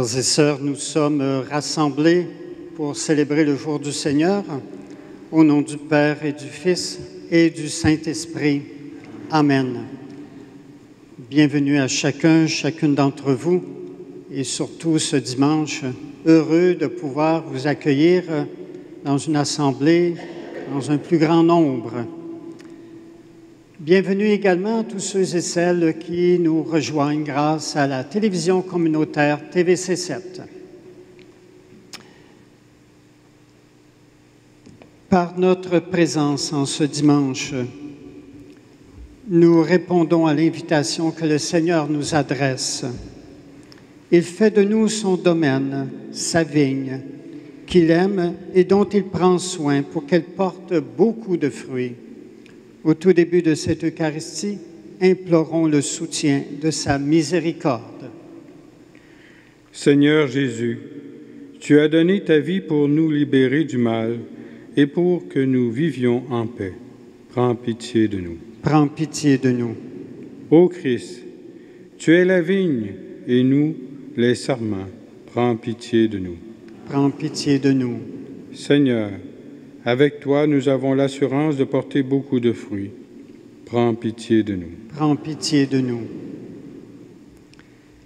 Frères et sœurs, nous sommes rassemblés pour célébrer le jour du Seigneur. Au nom du Père et du Fils et du Saint-Esprit. Amen. Bienvenue à chacune d'entre vous et surtout ce dimanche, heureux de pouvoir vous accueillir dans une assemblée, dans un plus grand nombre. Bienvenue également à tous ceux et celles qui nous rejoignent grâce à la télévision communautaire TVC7. Par notre présence en ce dimanche, nous répondons à l'invitation que le Seigneur nous adresse. Il fait de nous son domaine, sa vigne, qu'il aime et dont il prend soin pour qu'elle porte beaucoup de fruits. Au tout début de cette Eucharistie, implorons le soutien de sa miséricorde. Seigneur Jésus, tu as donné ta vie pour nous libérer du mal et pour que nous vivions en paix. Prends pitié de nous. Prends pitié de nous. Ô Christ, tu es la vigne et nous, les sarments. Prends pitié de nous. Prends pitié de nous. Seigneur, avec toi, nous avons l'assurance de porter beaucoup de fruits. Prends pitié de nous. Prends pitié de nous.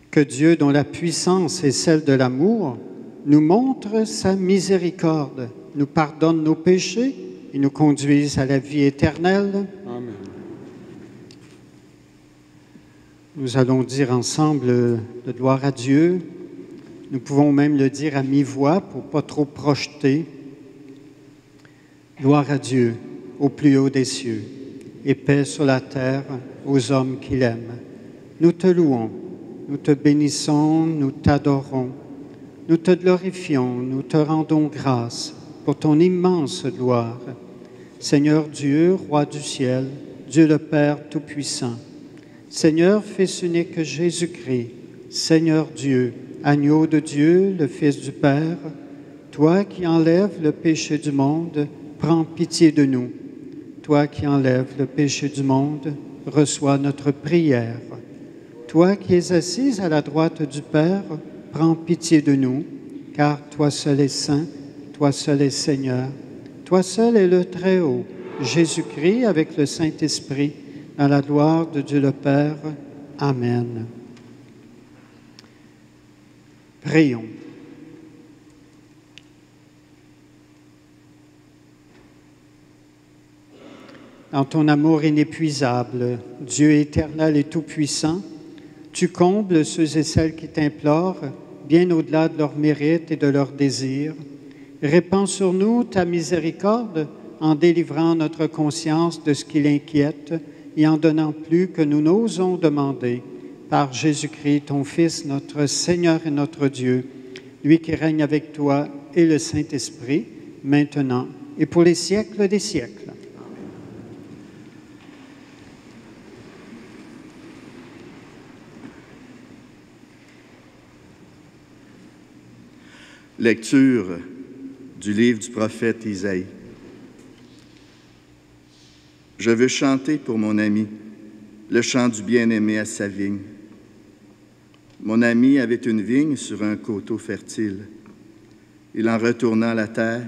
Que Dieu, dont la puissance est celle de l'amour, nous montre sa miséricorde, nous pardonne nos péchés et nous conduise à la vie éternelle. Amen. Nous allons dire ensemble de gloire à Dieu. Nous pouvons même le dire à mi-voix pour ne pas trop projeter. Gloire à Dieu, au plus haut des cieux, et paix sur la terre aux hommes qu'il aime. Nous te louons, nous te bénissons, nous t'adorons, nous te glorifions, nous te rendons grâce pour ton immense gloire. Seigneur Dieu, Roi du ciel, Dieu le Père Tout-Puissant, Seigneur, Fils unique Jésus-Christ, Seigneur Dieu, Agneau de Dieu, le Fils du Père, toi qui enlèves le péché du monde, prends pitié de nous. Toi qui enlèves le péché du monde, reçois notre prière. Toi qui es assise à la droite du Père, prends pitié de nous, car toi seul es saint, toi seul es Seigneur, toi seul es le Très-Haut, Jésus-Christ avec le Saint-Esprit, dans la gloire de Dieu le Père. Amen. Prions. Dans ton amour inépuisable, Dieu éternel et tout-puissant, tu combles ceux et celles qui t'implorent, bien au-delà de leurs mérites et de leurs désirs. Répands sur nous ta miséricorde en délivrant notre conscience de ce qui l'inquiète et en donnant plus que nous n'osons demander. Par Jésus-Christ, ton Fils, notre Seigneur et notre Dieu, lui qui règne avec toi et le Saint-Esprit, maintenant et pour les siècles des siècles. Lecture du livre du prophète Isaïe. Je veux chanter pour mon ami le chant du bien-aimé à sa vigne. Mon ami avait une vigne sur un coteau fertile. Il en retourna la terre,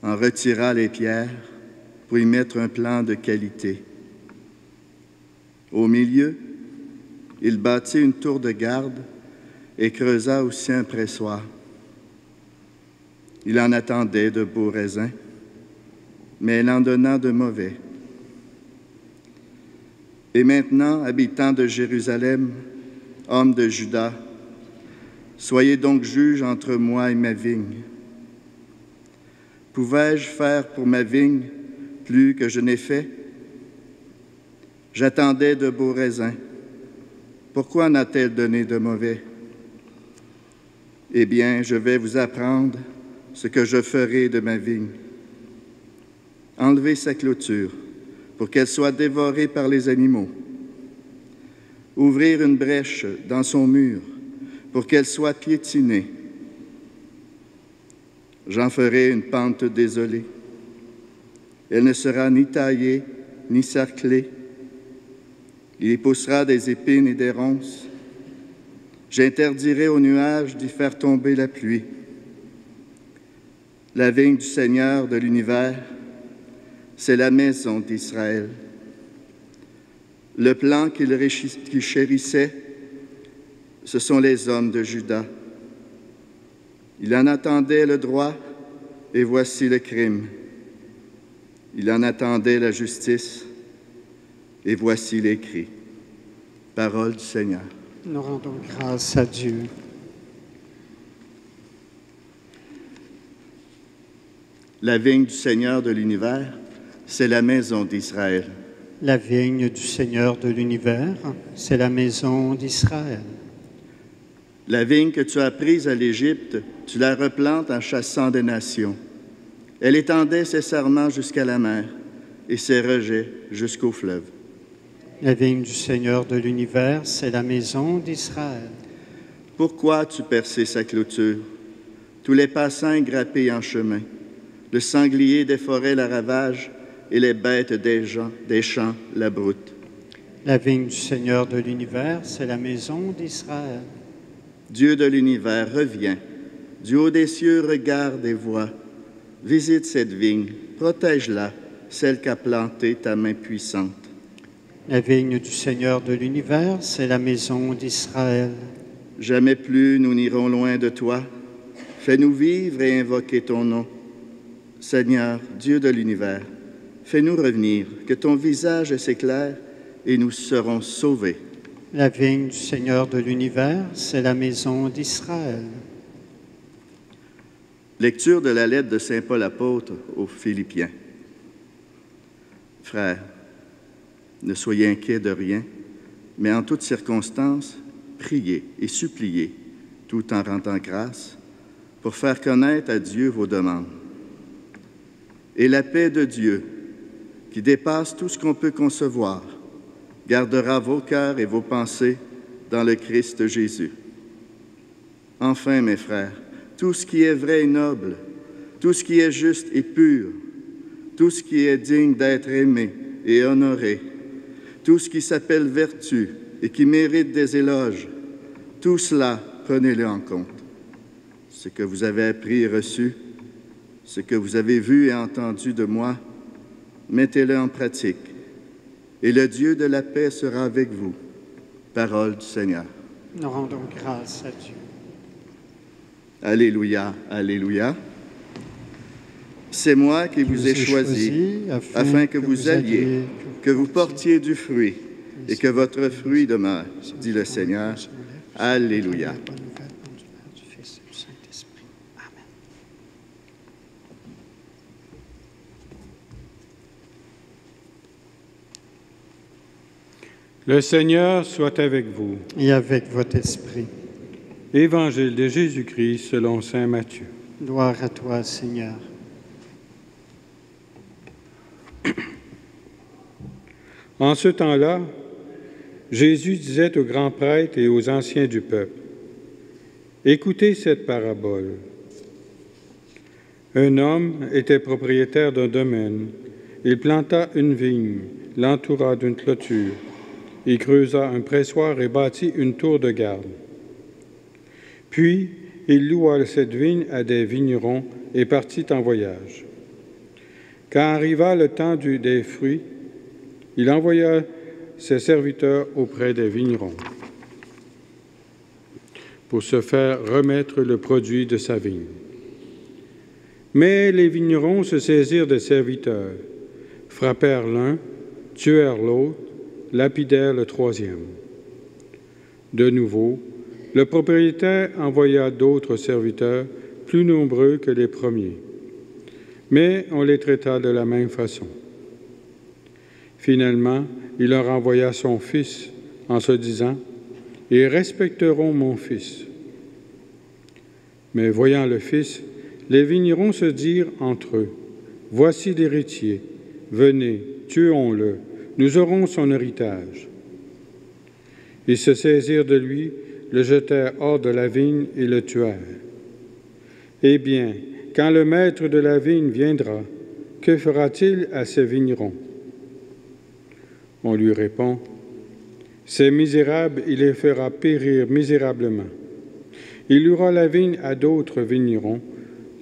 en retira les pierres pour y mettre un plan de qualité. Au milieu, il bâtit une tour de garde et creusa aussi un pressoir. Il en attendait de beaux raisins, mais il en donna de mauvais. Et maintenant, habitants de Jérusalem, hommes de Juda, soyez donc juges entre moi et ma vigne. Pouvais-je faire pour ma vigne plus que je n'ai fait? J'attendais de beaux raisins. Pourquoi en a-t-elle donné de mauvais? Eh bien, je vais vous apprendre ce que je ferai de ma vigne. Enlevez sa clôture pour qu'elle soit dévorée par les animaux. Ouvrir une brèche dans son mur pour qu'elle soit piétinée. J'en ferai une pente désolée. Elle ne sera ni taillée, ni cerclée. Il y poussera des épines et des ronces. J'interdirai aux nuages d'y faire tomber la pluie. La vigne du Seigneur de l'univers, c'est la maison d'Israël. Le plan qu'il chérissait, ce sont les hommes de Juda. Il en attendait le droit, et voici le crime. Il en attendait la justice, et voici les cris. Parole du Seigneur. Nous rendons grâce à Dieu. La vigne du Seigneur de l'univers, c'est la maison d'Israël. La vigne du Seigneur de l'univers, c'est la maison d'Israël. La vigne que tu as prise à l'Égypte, tu la replantes en chassant des nations. Elle étendait ses sarments jusqu'à la mer et ses rejets jusqu'au fleuve. La vigne du Seigneur de l'univers, c'est la maison d'Israël. Pourquoi as-tu percé sa clôture? Tous les passants grappés en chemin. Le sanglier des forêts la ravage et les bêtes des champs la broutent. La vigne du Seigneur de l'univers, c'est la maison d'Israël. Dieu de l'univers, reviens. Du haut des cieux, regarde et vois. Visite cette vigne, protège-la, celle qu'a plantée ta main puissante. La vigne du Seigneur de l'univers, c'est la maison d'Israël. Jamais plus nous n'irons loin de toi. Fais-nous vivre et invoquer ton nom. Seigneur, Dieu de l'univers, fais-nous revenir, que ton visage s'éclaire et nous serons sauvés. La vigne du Seigneur de l'univers, c'est la maison d'Israël. Lecture de la lettre de saint Paul apôtre aux Philippiens. Frères, ne soyez inquiets de rien, mais en toutes circonstances, priez et suppliez, tout en rendant grâce, pour faire connaître à Dieu vos demandes. Et la paix de Dieu, qui dépasse tout ce qu'on peut concevoir, gardera vos cœurs et vos pensées dans le Christ Jésus. Enfin, mes frères, tout ce qui est vrai et noble, tout ce qui est juste et pur, tout ce qui est digne d'être aimé et honoré, tout ce qui s'appelle vertu et qui mérite des éloges, tout cela, prenez-le en compte. Ce que vous avez appris et reçu, ce que vous avez vu et entendu de moi, mettez-le en pratique, et le Dieu de la paix sera avec vous. Parole du Seigneur. Nous rendons grâce à Dieu. Alléluia, alléluia. C'est moi qui vous ai choisi afin que vous alliez, que vous portiez du fruit et que votre fruit demeure, dit le Seigneur. Alléluia. Le Seigneur soit avec vous. Et avec votre esprit. Évangile de Jésus-Christ selon saint Matthieu. Gloire à toi, Seigneur. En ce temps-là, Jésus disait aux grands prêtres et aux anciens du peuple, « Écoutez cette parabole. Un homme était propriétaire d'un domaine. Il planta une vigne, l'entoura d'une clôture. Il creusa un pressoir et bâtit une tour de garde. Puis, il loua cette vigne à des vignerons et partit en voyage. Quand arriva le temps des fruits, il envoya ses serviteurs auprès des vignerons pour se faire remettre le produit de sa vigne. Mais les vignerons se saisirent des serviteurs, frappèrent l'un, tuèrent l'autre, lapidèrent le troisième. De nouveau, le propriétaire envoya d'autres serviteurs, plus nombreux que les premiers, mais on les traita de la même façon. Finalement, il leur envoya son fils en se disant, « Ils respecteront mon fils. » Mais voyant le fils, les vignerons se dirent entre eux, « Voici l'héritier, venez, tuons-le, nous aurons son héritage. » Ils se saisirent de lui, le jetèrent hors de la vigne et le tuèrent. Eh bien, quand le maître de la vigne viendra, que fera-t-il à ces vignerons? On lui répond, « Ces misérables, il les fera périr misérablement. Il louera la vigne à d'autres vignerons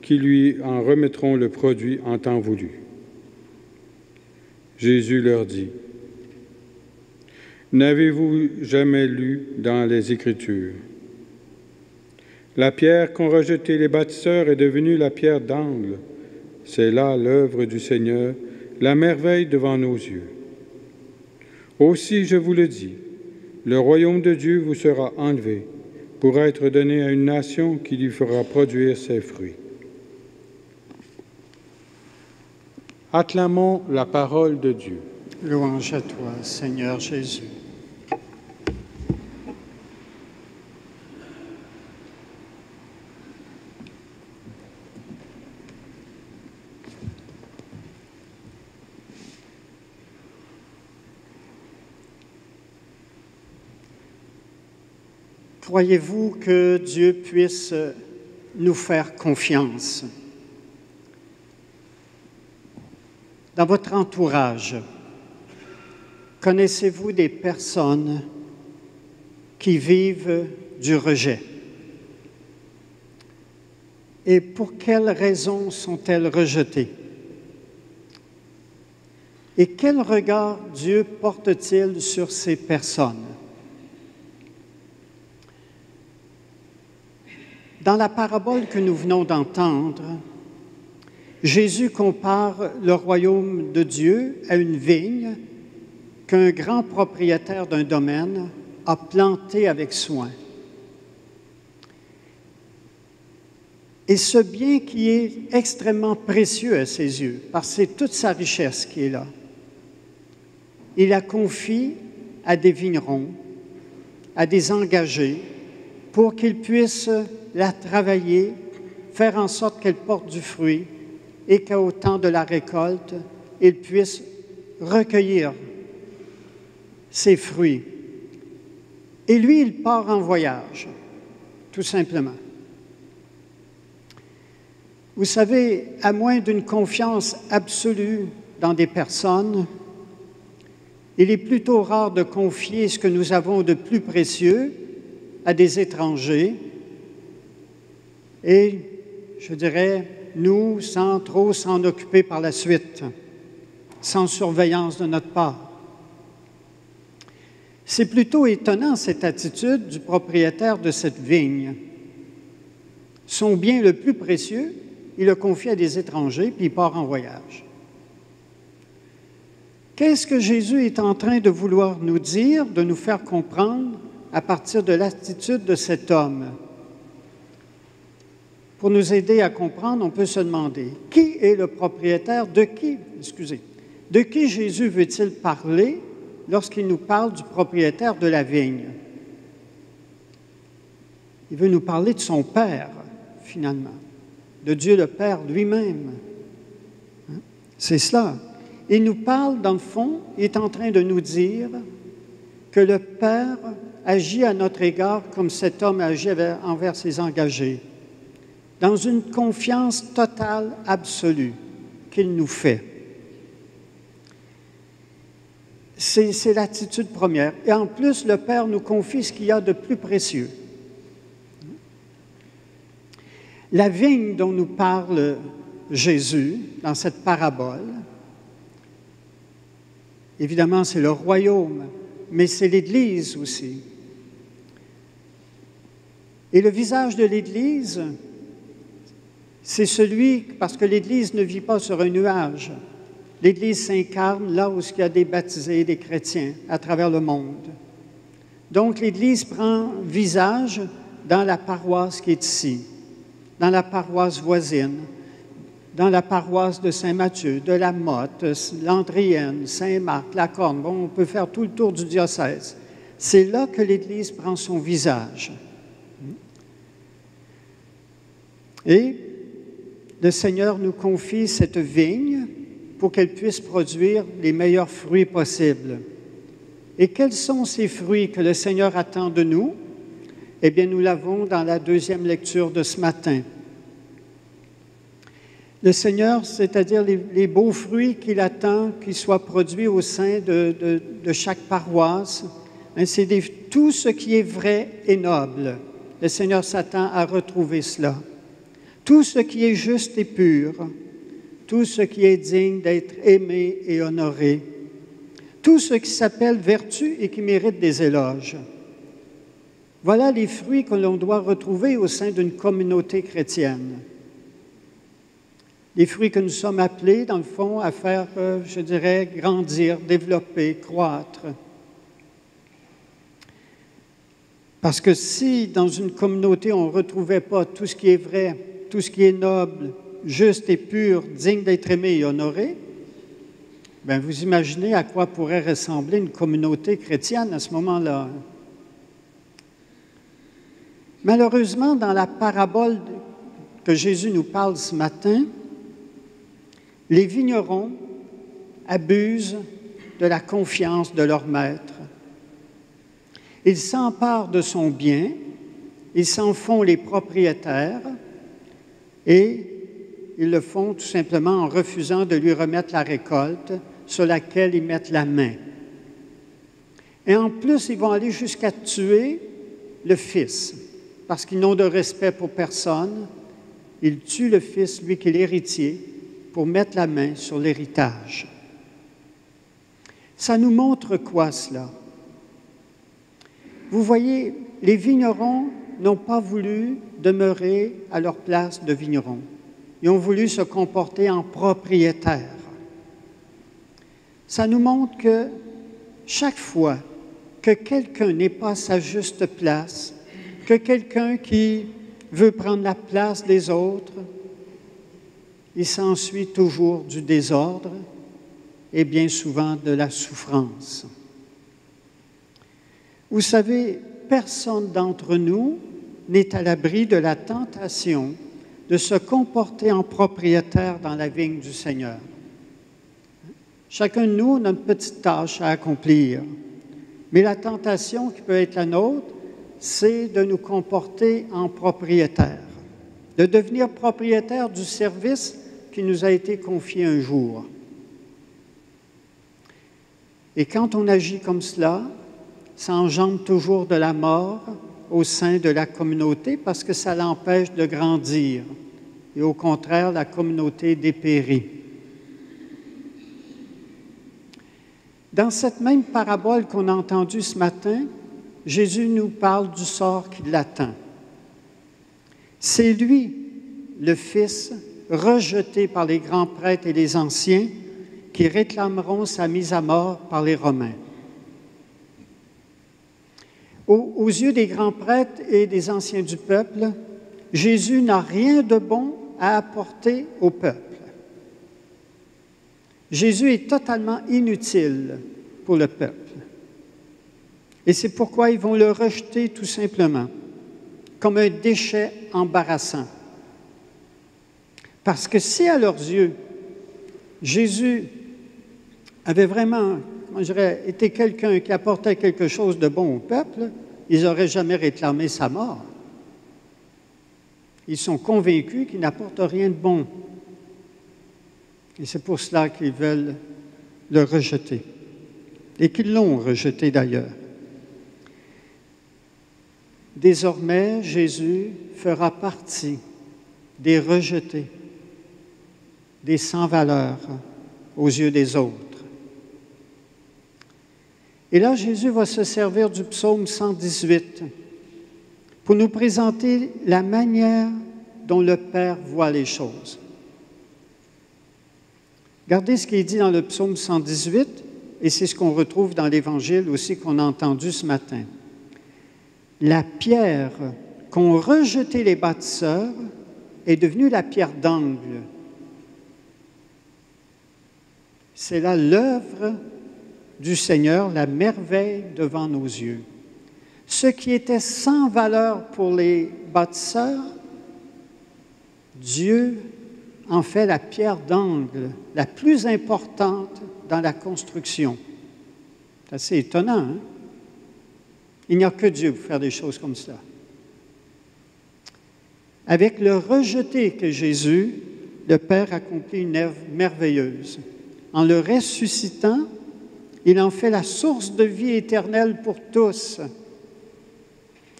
qui lui en remettront le produit en temps voulu. » Jésus leur dit, « N'avez-vous jamais lu dans les Écritures? La pierre qu'ont rejetée les bâtisseurs est devenue la pierre d'angle. C'est là l'œuvre du Seigneur, la merveille devant nos yeux. Aussi, je vous le dis, le royaume de Dieu vous sera enlevé pour être donné à une nation qui lui fera produire ses fruits. » Acclamons la parole de Dieu. Louange à toi, Seigneur Jésus. Croyez-vous que Dieu puisse nous faire confiance? Dans votre entourage, connaissez-vous des personnes qui vivent du rejet? Et pour quelles raisons sont-elles rejetées? Et quel regard Dieu porte-t-il sur ces personnes? Dans la parabole que nous venons d'entendre, Jésus compare le royaume de Dieu à une vigne qu'un grand propriétaire d'un domaine a plantée avec soin. Et ce bien qui est extrêmement précieux à ses yeux, parce que c'est toute sa richesse qui est là, il la confie à des vignerons, à des engagés, pour qu'ils puissent la travailler, faire en sorte qu'elle porte du fruit et qu'au temps de la récolte, ils puissent recueillir ses fruits. Et lui, il part en voyage, tout simplement. Vous savez, à moins d'une confiance absolue dans des personnes, il est plutôt rare de confier ce que nous avons de plus précieux à des étrangers et, je dirais, nous, sans trop s'en occuper par la suite, sans surveillance de notre part. C'est plutôt étonnant, cette attitude du propriétaire de cette vigne. Son bien le plus précieux, il le confie à des étrangers, puis il part en voyage. Qu'est-ce que Jésus est en train de vouloir nous dire, de nous faire comprendre à partir de l'attitude de cet homme? Pour nous aider à comprendre, on peut se demander, qui est le propriétaire de qui? De qui Jésus veut-il parler lorsqu'il nous parle du propriétaire de la vigne? Il veut nous parler de son Père, finalement, de Dieu le Père lui-même. C'est cela. Il nous parle, dans le fond, il est en train de nous dire que le Père agit à notre égard comme cet homme agit envers ses engagés, dans une confiance totale, absolue, qu'il nous fait. C'est l'attitude première. Et en plus, le Père nous confie ce qu'il y a de plus précieux. La vigne dont nous parle Jésus dans cette parabole, évidemment, c'est le royaume, mais c'est l'Église aussi. Et le visage de l'Église, c'est celui, parce que l'Église ne vit pas sur un nuage. L'Église s'incarne là où il y a des baptisés, des chrétiens, à travers le monde. Donc, l'Église prend visage dans la paroisse qui est ici, dans la paroisse voisine, dans la paroisse de Saint-Matthieu, de la Motte, l'Andrienne, Saint-Marc, la Corne. Bon, on peut faire tout le tour du diocèse. C'est là que l'Église prend son visage. Et le Seigneur nous confie cette vigne pour qu'elle puisse produire les meilleurs fruits possibles. Et quels sont ces fruits que le Seigneur attend de nous? Eh bien, nous l'avons dans la deuxième lecture de ce matin. Le Seigneur, c'est-à-dire les beaux fruits qu'il attend qu'ils soient produits au sein de chaque paroisse, Hein, tout ce qui est vrai et noble. Le Seigneur s'attend à retrouver cela. Tout ce qui est juste et pur, tout ce qui est digne d'être aimé et honoré, tout ce qui s'appelle vertu et qui mérite des éloges. Voilà les fruits que l'on doit retrouver au sein d'une communauté chrétienne. Les fruits que nous sommes appelés, dans le fond, à faire, je dirais, grandir, développer, croître. Parce que si, dans une communauté, on ne retrouvait pas tout ce qui est vrai, tout ce qui est noble, juste et pur, digne d'être aimé et honoré, bien, vous imaginez à quoi pourrait ressembler une communauté chrétienne à ce moment-là. Malheureusement, dans la parabole que Jésus nous parle ce matin, les vignerons abusent de la confiance de leur maître. Ils s'emparent de son bien, ils s'en font les propriétaires et ils le font tout simplement en refusant de lui remettre la récolte sur laquelle ils mettent la main. Et en plus, ils vont aller jusqu'à tuer le fils, parce qu'ils n'ont de respect pour personne. Ils tuent le fils, lui qui est l'héritier, pour mettre la main sur l'héritage. Ça nous montre quoi, cela? Vous voyez, les vignerons n'ont pas voulu demeurer à leur place de vignerons. Ils ont voulu se comporter en propriétaires. Ça nous montre que chaque fois que quelqu'un n'est pas à sa juste place, que quelqu'un qui veut prendre la place des autres, il s'ensuit toujours du désordre et bien souvent de la souffrance. Vous savez, personne d'entre nous n'est à l'abri de la tentation de se comporter en propriétaire dans la vigne du Seigneur. Chacun de nous a une petite tâche à accomplir, mais la tentation qui peut être la nôtre, c'est de nous comporter en propriétaire, de devenir propriétaire du service qui nous a été confié un jour. Et quand on agit comme cela, ça engendre toujours de la mort au sein de la communauté parce que ça l'empêche de grandir. Et au contraire, la communauté dépérit. Dans cette même parabole qu'on a entendue ce matin, Jésus nous parle du sort qui l'attend. C'est lui, le Fils, rejeté par les grands prêtres et les anciens, qui réclameront sa mise à mort par les Romains. Aux yeux des grands prêtres et des anciens du peuple, Jésus n'a rien de bon à apporter au peuple. Jésus est totalement inutile pour le peuple. Et c'est pourquoi ils vont le rejeter tout simplement, comme un déchet embarrassant. Parce que si à leurs yeux, Jésus avait vraiment, je dirais, été quelqu'un qui apportait quelque chose de bon au peuple, ils n'auraient jamais réclamé sa mort. Ils sont convaincus qu'il n'apporte rien de bon. Et c'est pour cela qu'ils veulent le rejeter. Et qu'ils l'ont rejeté d'ailleurs. Désormais, Jésus fera partie des rejetés, des sans-valeur aux yeux des autres. Et là, Jésus va se servir du psaume 118 pour nous présenter la manière dont le Père voit les choses. Regardez ce qui est dit dans le psaume 118, et c'est ce qu'on retrouve dans l'Évangile aussi qu'on a entendu ce matin. La pierre qu'ont rejetée les bâtisseurs est devenue la pierre d'angle. C'est là l'œuvre du Seigneur, la merveille devant nos yeux. Ce qui était sans valeur pour les bâtisseurs, Dieu en fait la pierre d'angle, la plus importante dans la construction. C'est assez étonnant, hein? Il n'y a que Dieu pour faire des choses comme cela. Avec le rejeté que Jésus, le Père accomplit une œuvre merveilleuse. En le ressuscitant, Il en fait la source de vie éternelle pour tous.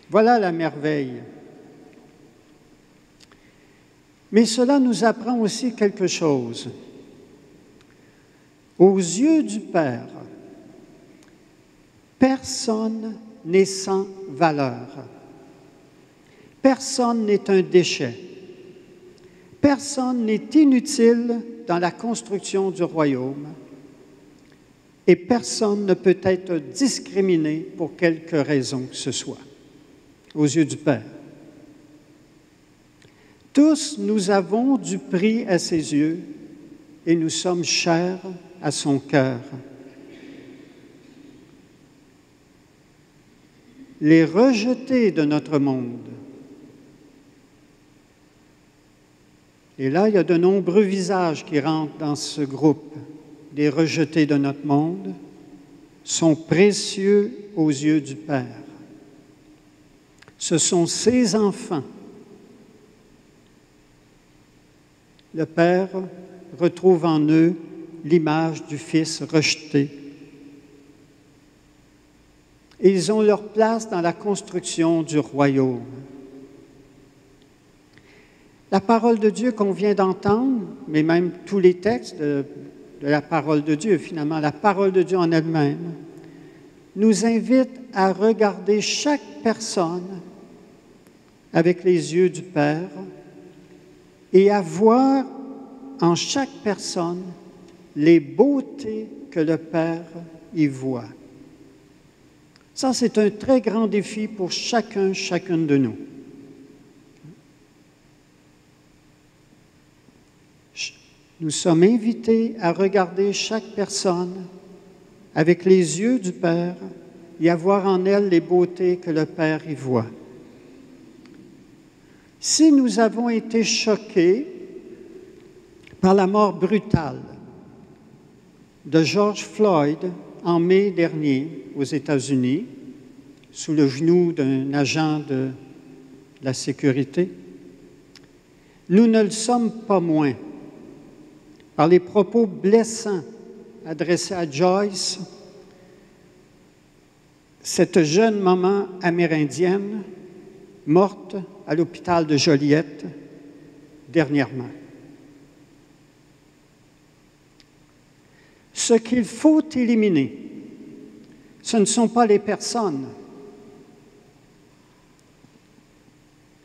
Voilà la merveille. Mais cela nous apprend aussi quelque chose. Aux yeux du Père, personne n'est sans valeur. Personne n'est un déchet. Personne n'est inutile dans la construction du royaume. Et personne ne peut être discriminé pour quelque raison que ce soit, aux yeux du Père. Tous nous avons du prix à ses yeux et nous sommes chers à son cœur. Les rejetés de notre monde. Et là, il y a de nombreux visages qui rentrent dans ce groupe. Les rejetés de notre monde sont précieux aux yeux du Père. Ce sont ses enfants. Le Père retrouve en eux l'image du Fils rejeté. Et ils ont leur place dans la construction du royaume. La parole de Dieu qu'on vient d'entendre, mais même tous les textes de la parole de Dieu, finalement, la parole de Dieu en elle-même, nous invite à regarder chaque personne avec les yeux du Père et à voir en chaque personne les beautés que le Père y voit. Ça, c'est un très grand défi pour chacune de nous. Nous sommes invités à regarder chaque personne avec les yeux du Père et à voir en elle les beautés que le Père y voit. Si nous avons été choqués par la mort brutale de George Floyd en mai dernier aux États-Unis, sous le genou d'un agent de la sécurité, nous ne le sommes pas moins par les propos blessants adressés à Joyce, cette jeune maman amérindienne morte à l'hôpital de Joliette dernièrement. Ce qu'il faut éliminer, ce ne sont pas les personnes,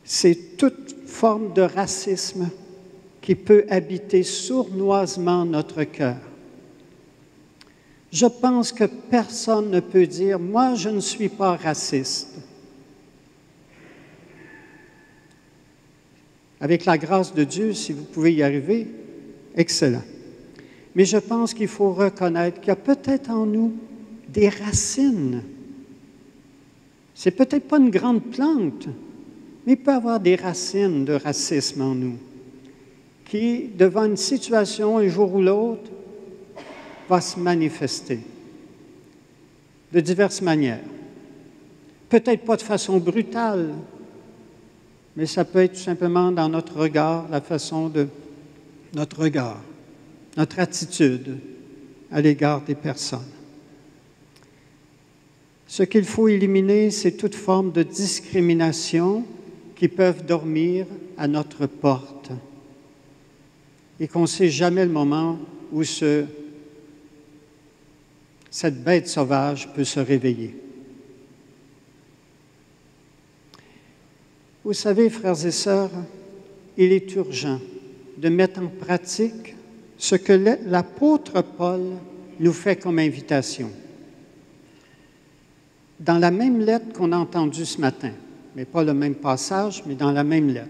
c'est toute forme de racisme qui peut habiter sournoisement notre cœur. Je pense que personne ne peut dire « moi, je ne suis pas raciste ». Avec la grâce de Dieu, si vous pouvez y arriver, excellent. Mais je pense qu'il faut reconnaître qu'il y a peut-être en nous des racines. C'est peut-être pas une grande plante, mais il peut y avoir des racines de racisme en nous qui, devant une situation, un jour ou l'autre, va se manifester de diverses manières. Peut-être pas de façon brutale, mais ça peut être tout simplement dans notre regard, la façon de notre regard, notre attitude à l'égard des personnes. Ce qu'il faut éliminer, c'est toute forme de discrimination qui peuvent dormir à notre porte et qu'on ne sait jamais le moment où cette bête sauvage peut se réveiller. Vous savez, frères et sœurs, il est urgent de mettre en pratique ce que l'apôtre Paul nous fait comme invitation. Dans la même lettre qu'on a entendue ce matin, mais pas le même passage, mais dans la même lettre,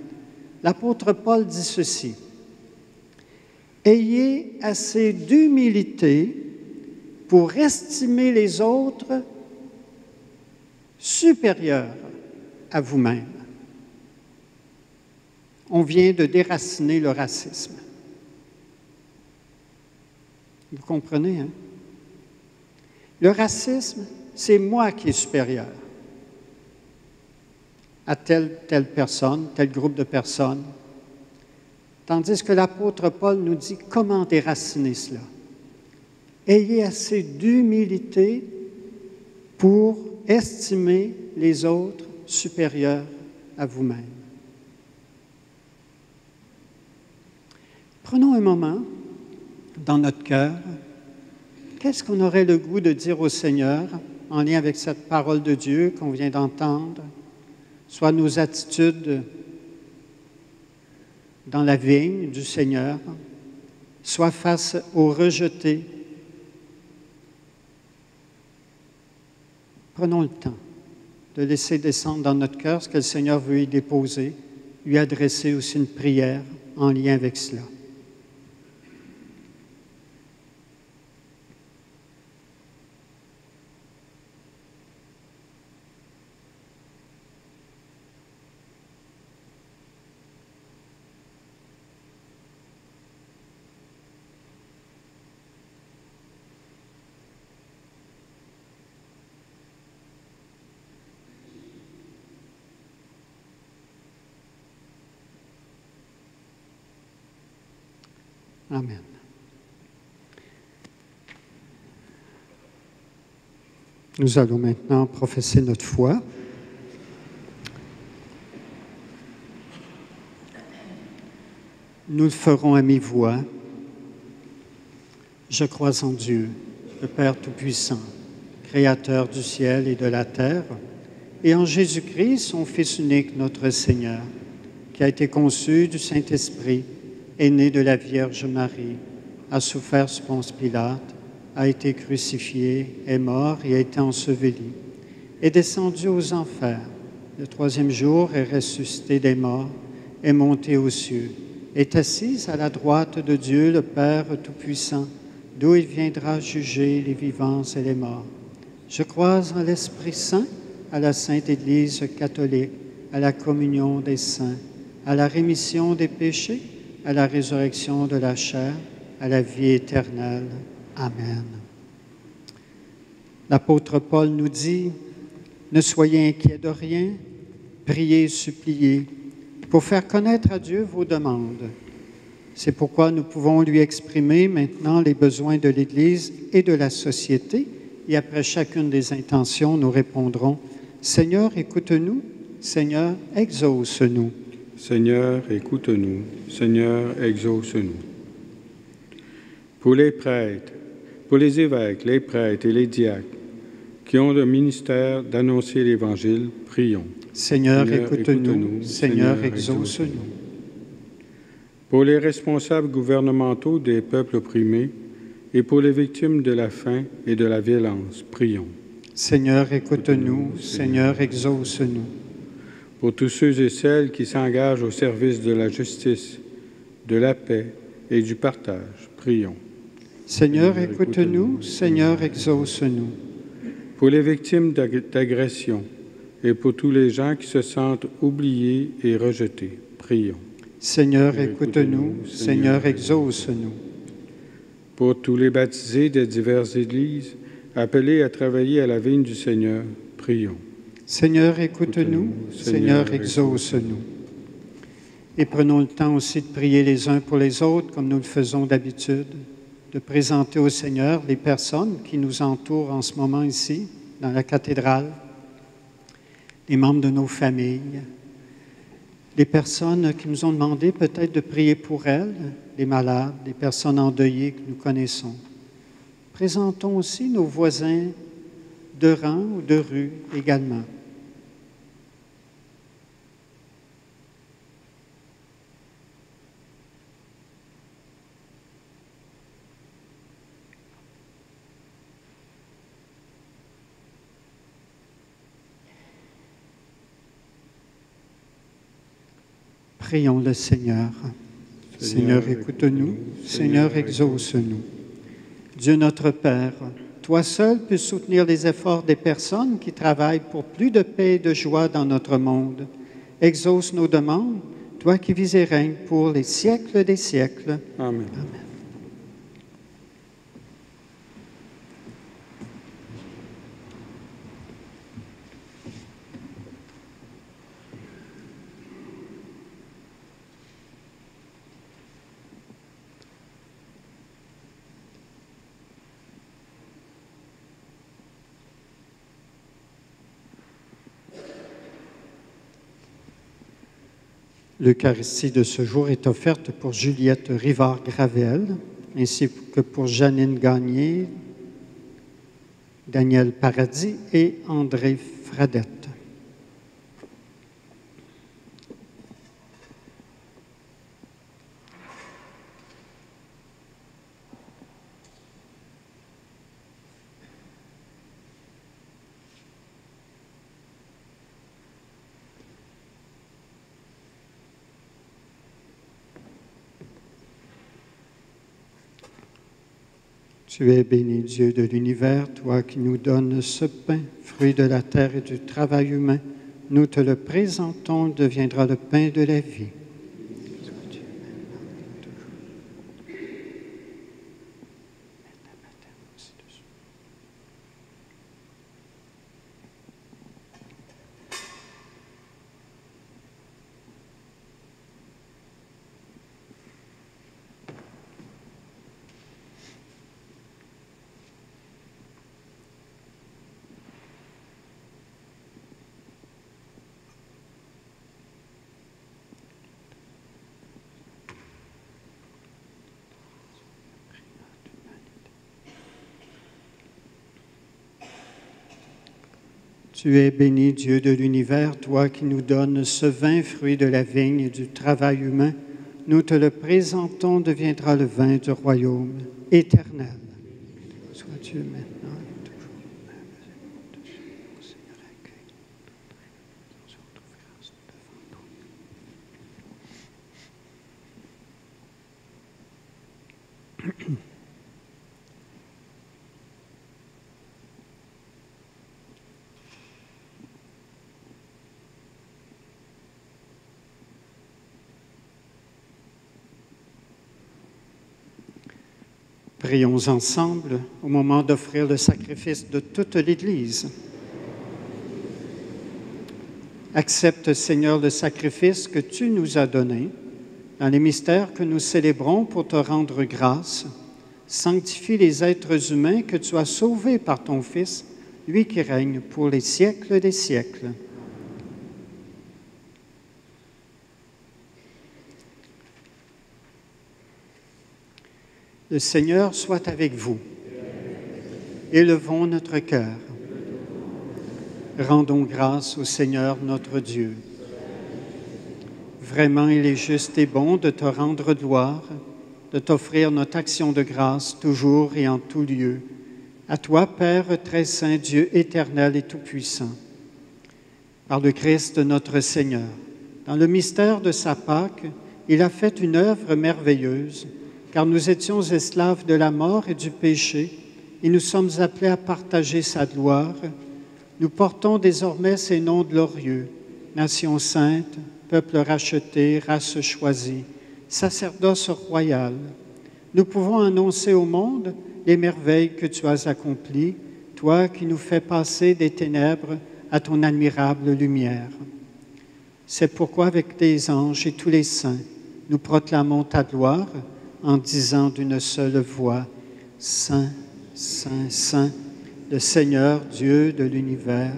l'apôtre Paul dit ceci: « Ayez assez d'humilité pour estimer les autres supérieurs à vous-même. » On vient de déraciner le racisme. Vous comprenez, hein? Le racisme, c'est moi qui est supérieur à telle personne, tel groupe de personnes. Tandis que l'apôtre Paul nous dit comment déraciner cela. Ayez assez d'humilité pour estimer les autres supérieurs à vous-même. Prenons un moment dans notre cœur. Qu'est-ce qu'on aurait le goût de dire au Seigneur en lien avec cette parole de Dieu qu'on vient d'entendre, soit nos attitudes dans la vigne du Seigneur, soit face aux rejetés. Prenons le temps de laisser descendre dans notre cœur ce que le Seigneur veut y déposer, lui adresser aussi une prière en lien avec cela. Amen. Nous allons maintenant professer notre foi. Nous le ferons à mi-voix. Je crois en Dieu, le Père Tout-Puissant, Créateur du ciel et de la terre, et en Jésus-Christ, son Fils unique, notre Seigneur, qui a été conçu du Saint-Esprit, est né de la Vierge Marie, a souffert sous Ponce Pilate, a été crucifié, est mort et a été enseveli, est descendu aux enfers. Le troisième jour est ressuscité des morts, est monté aux cieux, est assis à la droite de Dieu, le Père Tout-Puissant, d'où il viendra juger les vivants et les morts. Je crois en l'Esprit Saint, à la Sainte Église catholique, à la communion des saints, à la rémission des péchés, à la résurrection de la chair, à la vie éternelle. Amen. L'apôtre Paul nous dit, « Ne soyez inquiets de rien, priez et suppliez, pour faire connaître à Dieu vos demandes. » C'est pourquoi nous pouvons lui exprimer maintenant les besoins de l'Église et de la société, et après chacune des intentions, nous répondrons, « Seigneur, écoute-nous, Seigneur, exauce-nous. » Seigneur, écoute-nous. Seigneur, exauce-nous. Pour les prêtres, pour les évêques, les prêtres et les diacres qui ont le ministère d'annoncer l'Évangile, prions. Seigneur, écoute-nous. Seigneur, exauce-nous. Pour les responsables gouvernementaux des peuples opprimés et pour les victimes de la faim et de la violence, prions. Seigneur, écoute-nous. Seigneur, exauce-nous. Pour tous ceux et celles qui s'engagent au service de la justice, de la paix et du partage, prions. Seigneur, écoute-nous. Seigneur, exauce-nous. Pour les victimes d'agressions et pour tous les gens qui se sentent oubliés et rejetés, prions. Seigneur, écoute-nous. Seigneur, exauce-nous. Pour tous les baptisés des diverses églises appelés à travailler à la vigne du Seigneur, prions. Seigneur, écoute-nous. Seigneur, exauce-nous. Et prenons le temps aussi de prier les uns pour les autres, comme nous le faisons d'habitude, de présenter au Seigneur les personnes qui nous entourent en ce moment ici, dans la cathédrale, les membres de nos familles, les personnes qui nous ont demandé peut-être de prier pour elles, les malades, les personnes endeuillées que nous connaissons. Présentons aussi nos voisins de rang ou de rue également. Prions le Seigneur. Seigneur, écoute-nous. Seigneur, exauce-nous. Dieu notre Père, toi seul peux soutenir les efforts des personnes qui travaillent pour plus de paix et de joie dans notre monde. Exauce nos demandes, toi qui vis et règnes pour les siècles des siècles. Amen. Amen. L'Eucharistie de ce jour est offerte pour Juliette Rivard-Gravel, ainsi que pour Janine Gagné, Daniel Paradis et André Fradette. Tu es béni, Dieu de l'univers, toi qui nous donnes ce pain, fruit de la terre et du travail humain. Nous te le présentons, il deviendra le pain de la vie. Tu es béni, Dieu de l'univers, toi qui nous donnes ce vin, fruit de la vigne et du travail humain. Nous te le présentons, deviendra le vin du royaume éternel. Sois Dieu maintenant et toujours. Seigneur, accueille nos souffrances devant nous. Prions ensemble au moment d'offrir le sacrifice de toute l'Église. Accepte, Seigneur, le sacrifice que tu nous as donné dans les mystères que nous célébrons pour te rendre grâce. Sanctifie les êtres humains que tu as sauvés par ton Fils, lui qui règne pour les siècles des siècles. Le Seigneur soit avec vous. Élevons notre cœur. Rendons grâce au Seigneur notre Dieu. Vraiment, il est juste et bon de te rendre gloire, de t'offrir notre action de grâce toujours et en tout lieu. À toi, Père très saint, Dieu éternel et tout-puissant. Par le Christ notre Seigneur, dans le mystère de sa Pâque, il a fait une œuvre merveilleuse, car nous étions esclaves de la mort et du péché, et nous sommes appelés à partager sa gloire. Nous portons désormais ces noms glorieux, nation sainte, peuple racheté, race choisie, sacerdoce royal. Nous pouvons annoncer au monde les merveilles que tu as accomplies, toi qui nous fais passer des ténèbres à ton admirable lumière. C'est pourquoi avec les anges et tous les saints, nous proclamons ta gloire, en disant d'une seule voix, « Saint, Saint, Saint, le Seigneur Dieu de l'univers,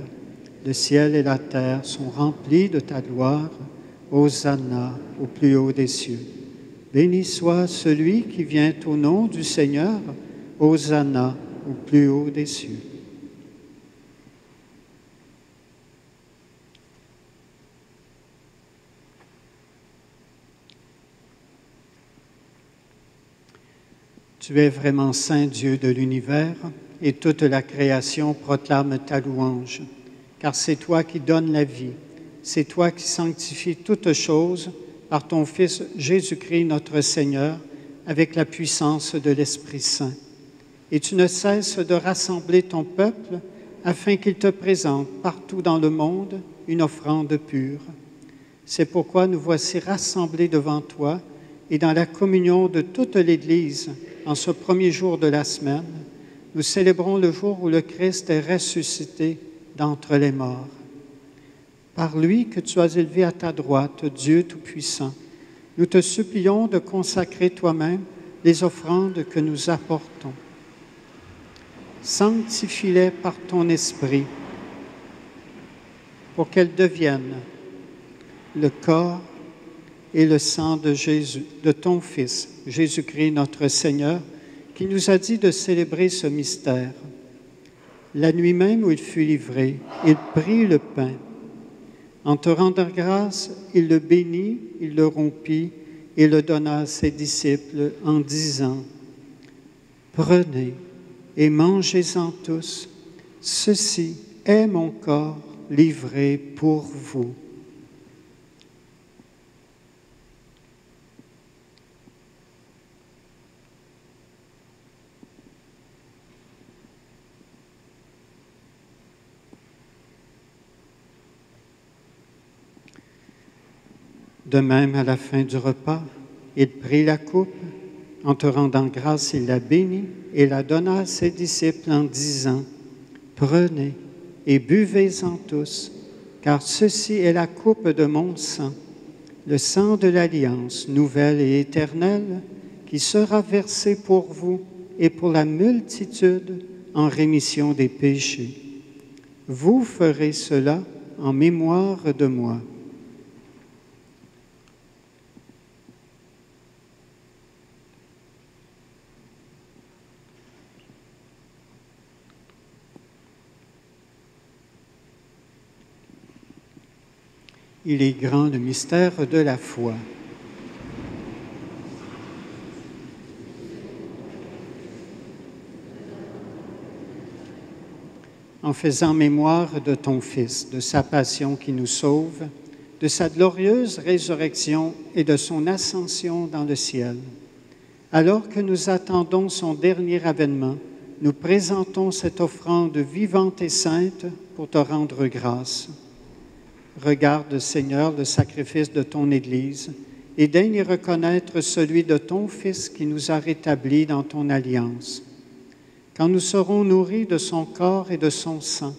le ciel et la terre sont remplis de ta gloire. Hosanna au plus haut des cieux. Béni soit celui qui vient au nom du Seigneur. Hosanna au plus haut des cieux. » Tu es vraiment saint, Dieu de l'univers, et toute la création proclame ta louange, car c'est toi qui donnes la vie, c'est toi qui sanctifies toutes choses par ton Fils Jésus-Christ notre Seigneur, avec la puissance de l'Esprit Saint. Et tu ne cesses de rassembler ton peuple afin qu'il te présente partout dans le monde une offrande pure. C'est pourquoi nous voici rassemblés devant toi et dans la communion de toute l'Église, en ce premier jour de la semaine, nous célébrons le jour où le Christ est ressuscité d'entre les morts. Par lui que tu as élevé à ta droite, Dieu Tout-Puissant, nous te supplions de consacrer toi-même les offrandes que nous apportons. Sanctifie-les par ton Esprit pour qu'elles deviennent le corps et le sang de Jésus, de ton Fils, Jésus-Christ notre Seigneur, qui nous a dit de célébrer ce mystère. La nuit même où il fut livré, il prit le pain. En te rendant grâce, il le bénit, il le rompit et le donna à ses disciples en disant, « Prenez et mangez-en tous, ceci est mon corps livré pour vous. » De même, à la fin du repas, il prit la coupe, en te rendant grâce, il la bénit et la donna à ses disciples en disant, « Prenez et buvez-en tous, car ceci est la coupe de mon sang, le sang de l'alliance nouvelle et éternelle, qui sera versé pour vous et pour la multitude en rémission des péchés. Vous ferez cela en mémoire de moi. » Il est grand le mystère de la foi. En faisant mémoire de ton Fils, de sa passion qui nous sauve, de sa glorieuse résurrection et de son ascension dans le ciel, alors que nous attendons son dernier avènement, nous présentons cette offrande vivante et sainte pour te rendre grâce. Regarde, Seigneur, le sacrifice de ton Église et daigne y reconnaître celui de ton Fils qui nous a rétablis dans ton alliance. Quand nous serons nourris de son corps et de son sang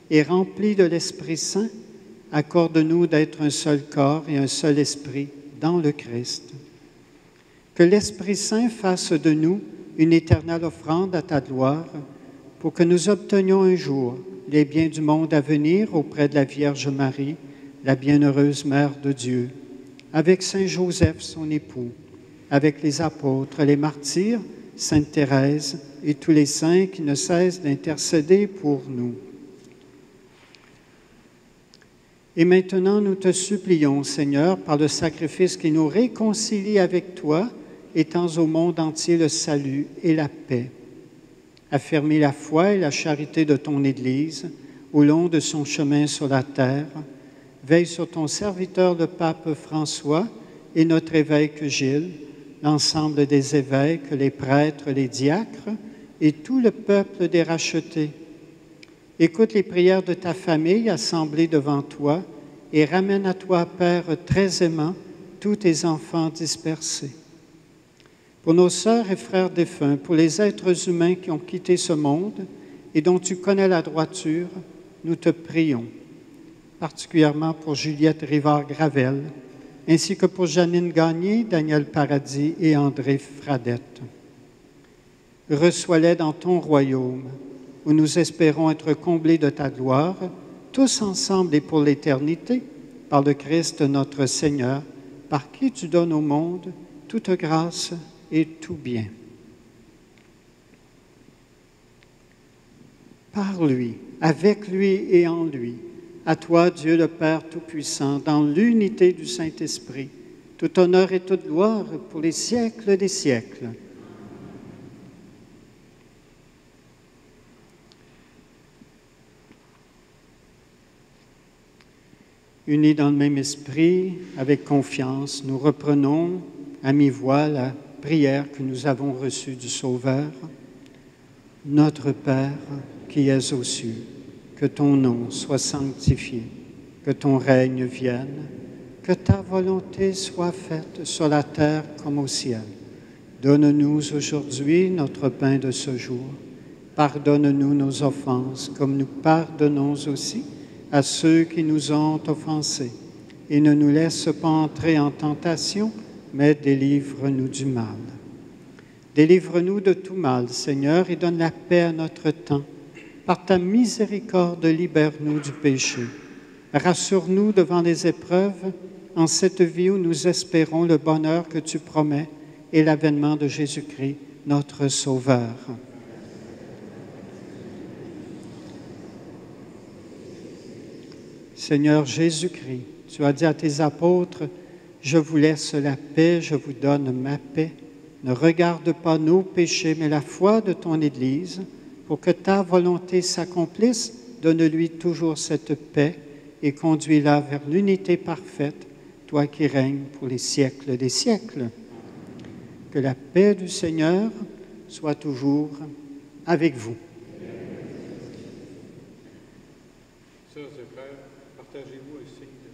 et remplis de l'Esprit Saint, accorde-nous d'être un seul corps et un seul esprit dans le Christ. Que l'Esprit Saint fasse de nous une éternelle offrande à ta gloire pour que nous obtenions un jour les biens du monde à venir auprès de la Vierge Marie, la bienheureuse Mère de Dieu, avec Saint Joseph, son époux, avec les apôtres, les martyrs, Sainte Thérèse et tous les saints qui ne cessent d'intercéder pour nous. Et maintenant, nous te supplions, Seigneur, par le sacrifice qui nous réconcilie avec toi, étends au monde entier le salut et la paix. Affermis la foi et la charité de ton Église au long de son chemin sur la terre. Veille sur ton serviteur, le pape François, et notre évêque Gilles, l'ensemble des évêques, les prêtres, les diacres, et tout le peuple des rachetés. Écoute les prières de ta famille assemblée devant toi et ramène à toi, Père très aimant, tous tes enfants dispersés. Pour nos sœurs et frères défunts, pour les êtres humains qui ont quitté ce monde et dont tu connais la droiture, nous te prions, particulièrement pour Juliette Rivard-Gravel, ainsi que pour Janine Gagné, Daniel Paradis et André Fradette. Reçois-les dans ton royaume, où nous espérons être comblés de ta gloire, tous ensemble et pour l'éternité, par le Christ notre Seigneur, par qui tu donnes au monde toute grâce et tout bien. Par lui, avec lui et en lui, à toi, Dieu le Père Tout-Puissant, dans l'unité du Saint-Esprit, tout honneur et toute gloire pour les siècles des siècles. Unis dans le même esprit, avec confiance, nous reprenons à mi-voix la prière que nous avons reçue du Sauveur. Notre Père qui es aux cieux, que ton nom soit sanctifié, que ton règne vienne, que ta volonté soit faite sur la terre comme au ciel. Donne-nous aujourd'hui notre pain de ce jour. Pardonne-nous nos offenses, comme nous pardonnons aussi à ceux qui nous ont offensés. Et ne nous laisse pas entrer en tentation, mais délivre-nous du mal. Délivre-nous de tout mal, Seigneur, et donne la paix à notre temps. Par ta miséricorde, libère-nous du péché. Rassure-nous devant les épreuves en cette vie où nous espérons le bonheur que tu promets et l'avènement de Jésus-Christ, notre Sauveur. Seigneur Jésus-Christ, tu as dit à tes apôtres, « Je vous laisse la paix, je vous donne ma paix. Ne regarde pas nos péchés, mais la foi de ton Église, pour que ta volonté s'accomplisse. Donne-lui toujours cette paix et conduis-la vers l'unité parfaite, toi qui règnes pour les siècles des siècles. » Que la paix du Seigneur soit toujours avec vous. Sœurs et frères, partagez-vous un signe de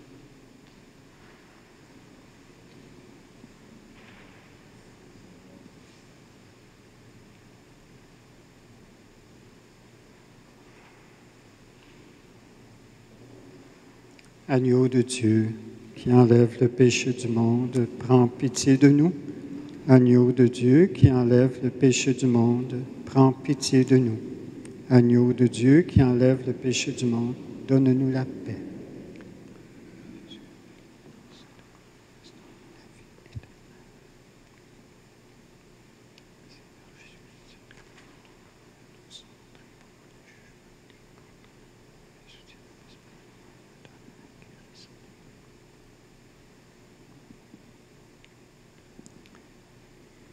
Agneau de Dieu, qui enlève le péché du monde, prends pitié de nous. Agneau de Dieu, qui enlève le péché du monde, prends pitié de nous. Agneau de Dieu, qui enlève le péché du monde, donne-nous la paix.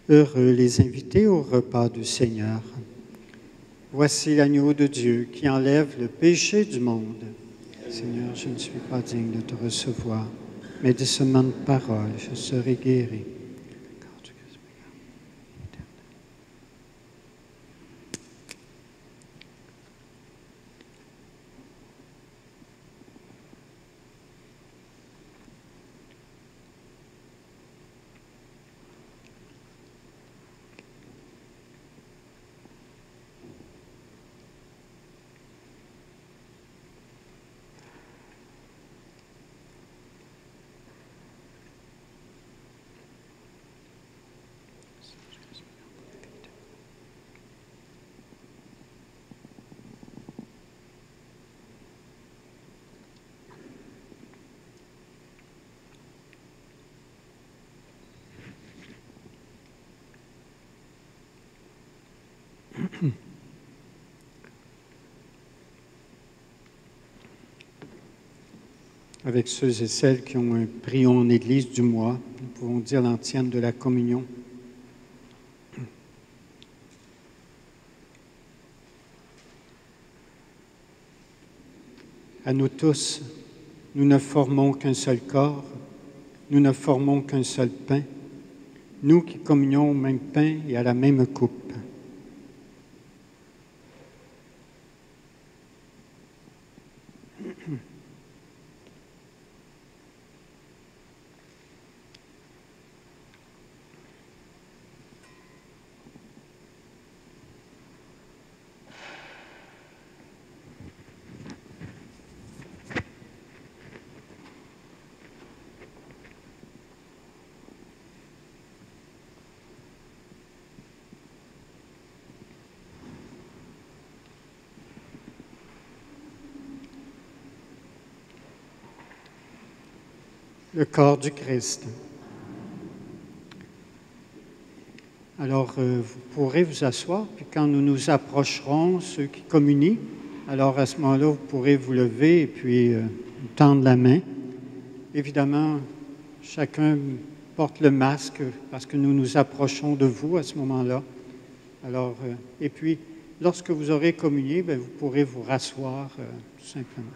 Heureux les invités au repas du Seigneur. Voici l'agneau de Dieu qui enlève le péché du monde. Seigneur, je ne suis pas digne de te recevoir, mais de seulement une parole, je serai guéri. Avec ceux et celles qui ont un prion en Église du mois, nous pouvons dire l'antienne de la communion. À nous tous, nous ne formons qu'un seul corps, nous ne formons qu'un seul pain, nous qui communions au même pain et à la même coupe. Le corps du Christ. Alors, vous pourrez vous asseoir, puis quand nous nous approcherons, ceux qui communient, alors à ce moment-là, vous pourrez vous lever et puis tendre la main. Évidemment, chacun porte le masque parce que nous nous approchons de vous à ce moment-là. Alors, et puis, lorsque vous aurez communié, bien, vous pourrez vous rasseoir tout simplement.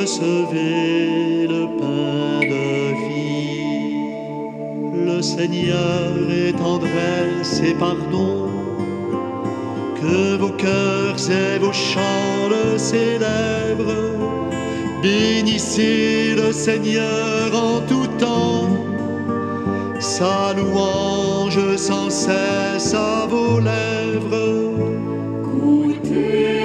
recevez le pain de vie. Le Seigneur est tendresse et pardon, que vos cœurs et vos chants le célèbrent. Bénissez le Seigneur en tout temps, sa louange sans cesse à vos lèvres. Goûtez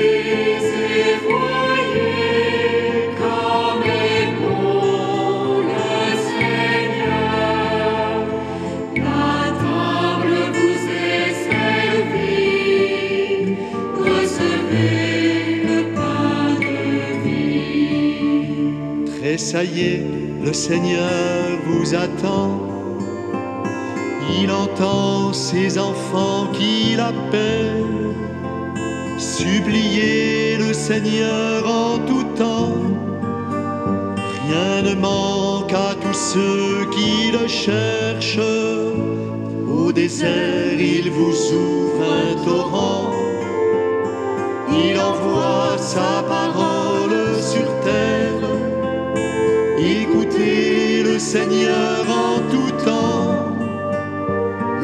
et voyez comme est bon le Seigneur. La table vous est servie, recevez le pain de vie. Tressaillez, le Seigneur vous attend. Il entend ses enfants qui l'appellent. Suppliez le Seigneur en tout temps. Rien ne manque à tous ceux qui le cherchent. Au désert, il vous ouvre un torrent. Il envoie sa parole sur terre. Écoutez le Seigneur en tout temps.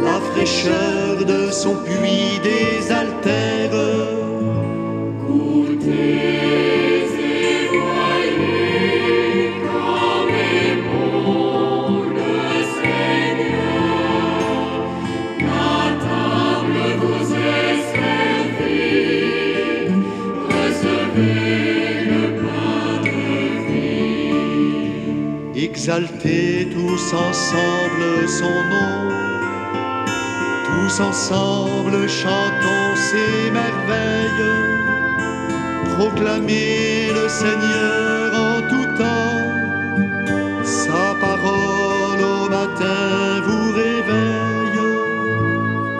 La fraîcheur de son puits désaltère. Goûtez et voyez comme est bon le Seigneur. La table vous est servie, recevez le pain de vie. Exaltez tous ensemble son nom. Tous ensemble chantons ses merveilles. Proclamez le Seigneur en tout temps. Sa parole au matin vous réveille.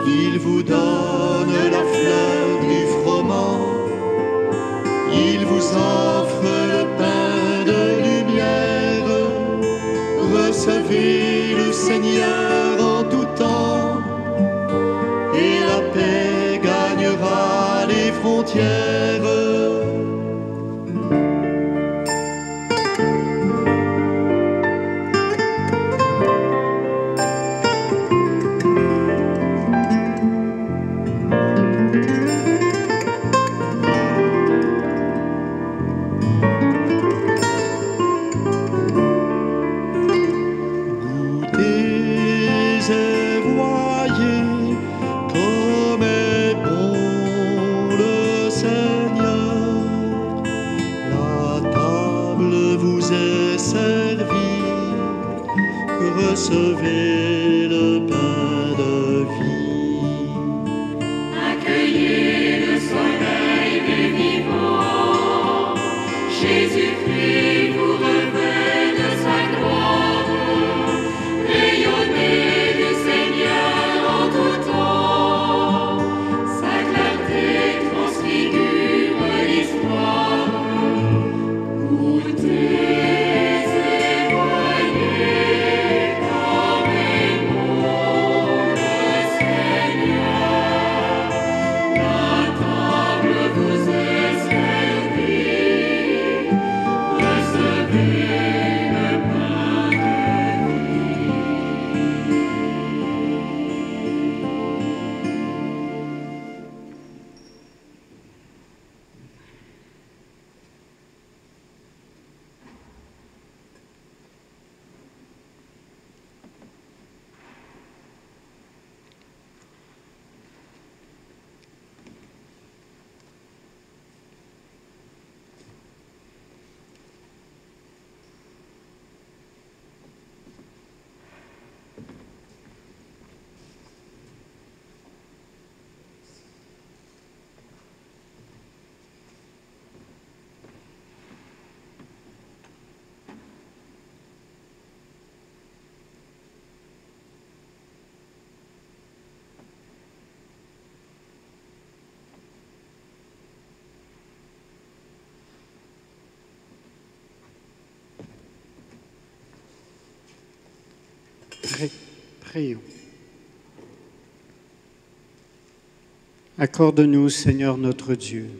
Il vous donne la fleur du froment. Il vous offre le pain de lumière. Recevez le Seigneur en tout temps. Et la paix gagnera les frontières. Recevez le pain de vie. Accueillez le soleil des vivants. Jésus-Christ vous revêt de sa gloire. Rayonnez du Seigneur en tout temps. Sa clarté transfigure l'histoire. Goûtez et voyez comme est bon le Seigneur. La table vous est servie, recevez le pain de Prions. Accorde-nous, Seigneur notre Dieu,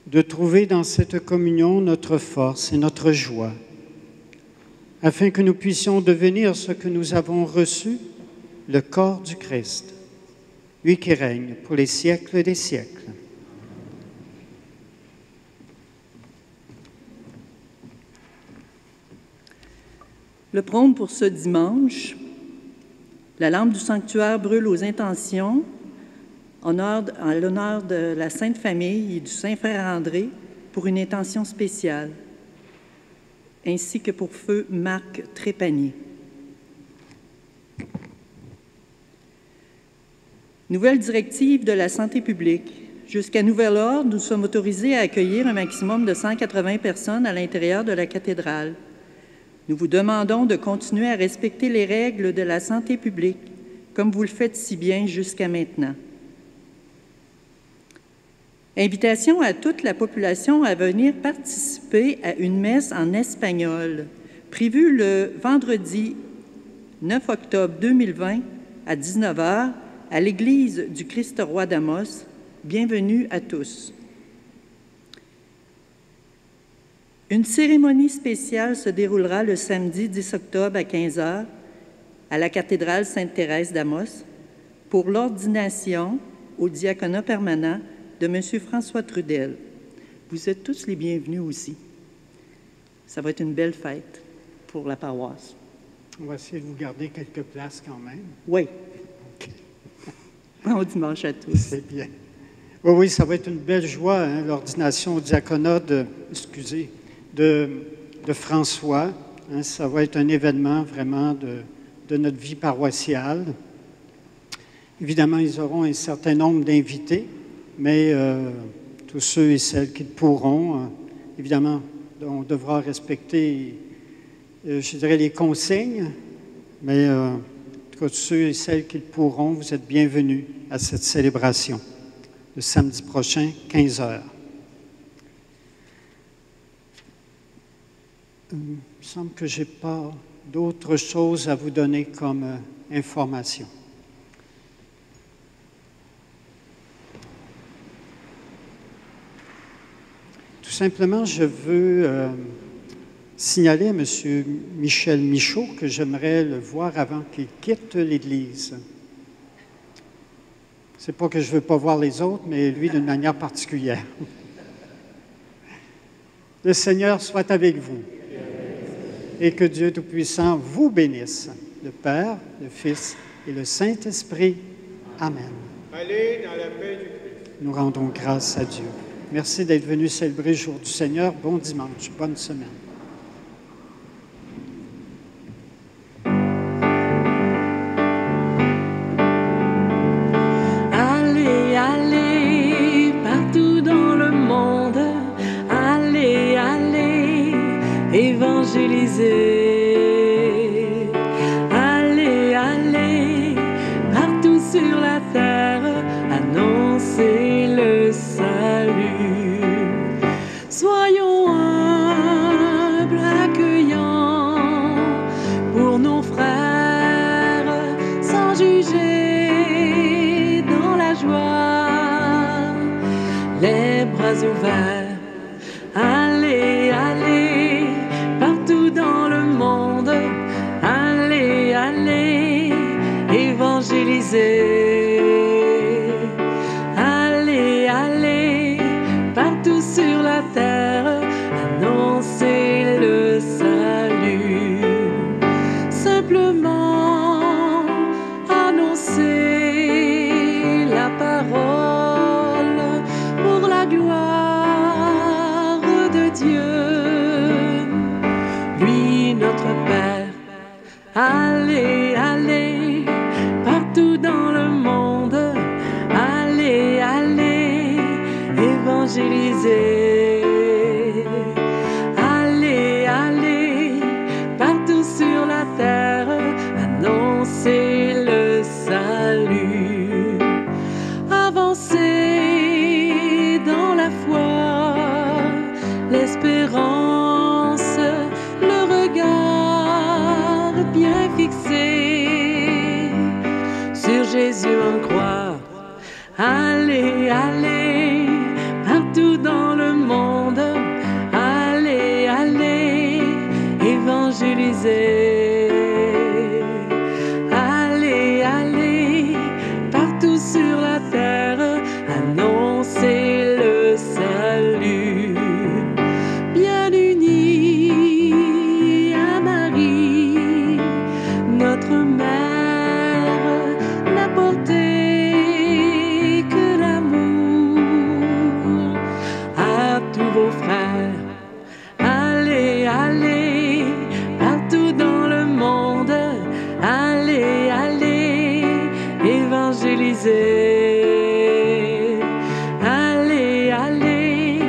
de trouver dans cette communion notre force et notre joie, afin que nous puissions devenir ce que nous avons reçu, le corps du Christ, lui qui règne pour les siècles des siècles. Le prône pour ce dimanche, la lampe du sanctuaire brûle aux intentions en l'honneur de la Sainte Famille et du Saint-Frère André pour une intention spéciale, ainsi que pour feu Marc Trépanier. Nouvelle directive de la santé publique. Jusqu'à nouvel ordre, nous sommes autorisés à accueillir un maximum de 180 personnes à l'intérieur de la cathédrale. Nous vous demandons de continuer à respecter les règles de la santé publique, comme vous le faites si bien jusqu'à maintenant. Invitation à toute la population à venir participer à une messe en espagnol, prévue le vendredi 9 octobre 2020 à 19h à l'église du Christ-Roi d'Amos. Bienvenue à tous. Une cérémonie spéciale se déroulera le samedi 10 octobre à 15h à la cathédrale Sainte-Thérèse d'Amos pour l'ordination au diaconat permanent de M. François Trudel. Vous êtes tous les bienvenus aussi. Ça va être une belle fête pour la paroisse. On va essayer de vous garder quelques places quand même. Oui. Okay. Bon dimanche à tous. C'est bien. Oui, ça va être une belle joie, hein, l'ordination au diaconat de François. Hein, ça va être un événement vraiment de notre vie paroissiale. Évidemment, ils auront un certain nombre d'invités, mais tous ceux et celles qui pourront, évidemment, on devra respecter, je dirais, les consignes, mais en tout cas, tous ceux et celles qui pourront, vous êtes bienvenus à cette célébration le samedi prochain, 15h. Il me semble que je n'ai pas d'autres choses à vous donner comme information. Tout simplement, je veux signaler à M. Michel Michaud que j'aimerais le voir avant qu'il quitte l'Église. C'est pas que je ne veux pas voir les autres, mais lui d'une manière particulière. Le Seigneur soit avec vous. Et que Dieu Tout-Puissant vous bénisse, le Père, le Fils et le Saint-Esprit. Amen. Allez dans la paix du Christ. Nous rendons grâce à Dieu. Merci d'être venu célébrer le jour du Seigneur. Bon dimanche, bonne semaine. Allez, allez, partout dans le monde, allez, allez, évangéliser. Allez, allez, partout sur la terre, annoncer le salut. Soyons humbles, accueillants pour nos frères, sans juger, dans la joie, les bras ouverts. Allez, allez, partout dans le monde, allez, allez, évangéliser. Allez, allez, partout sur la terre, annoncer le salut. Simplement annoncer la parole pour la gloire de Dieu, lui notre Père. Allez, allez, partout dans le monde, allez, allez, évangéliser. Allez, allez, partout sur la terre, annoncer le salut. Avancez dans la foi, l'espérance, le regard bien fixé sur Jésus en croix. Allez, allez, partout dans le monde. sur la terre, annoncez le salut. Bien unis à Marie, notre mère n'a porté que l'amour. À tous vos frères, allez, allez, partout dans le monde, allez, allez, évangéliser. Allez, allez,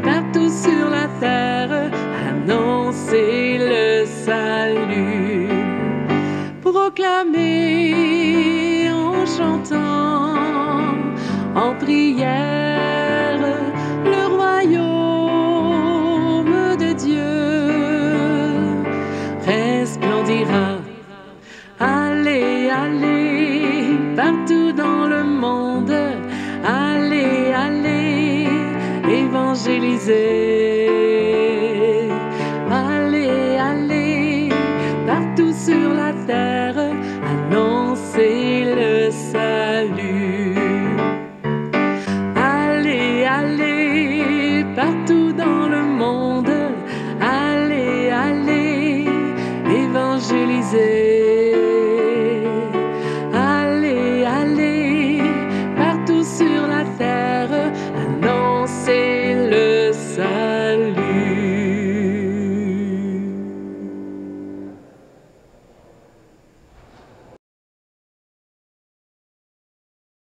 partout sur la terre, annoncez le salut. Proclamez en chantant, en prière, le royaume de Dieu resplendira. Allez, allez, partout dans le monde, allez, allez, évangéliser.